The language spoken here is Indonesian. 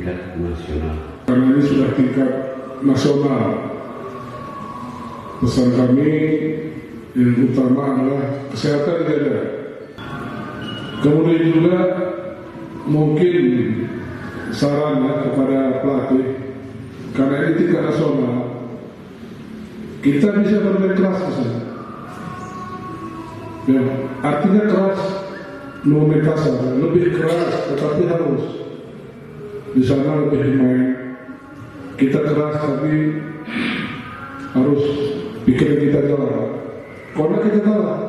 tingkat nasional. Karena ini sudah tingkat nasional, pesan kami yang utama adalah kesehatan dijaga. Kemudian juga mungkin saran kepada pelatih, karena ini tingkat nasional, kita bisa bermain keras ke sana. Ya, artinya keras, main kasar, lebih keras, tetapi harus di sana lebih main. Kita keras tapi harus pikiran kita jalan. Karena kita kalah,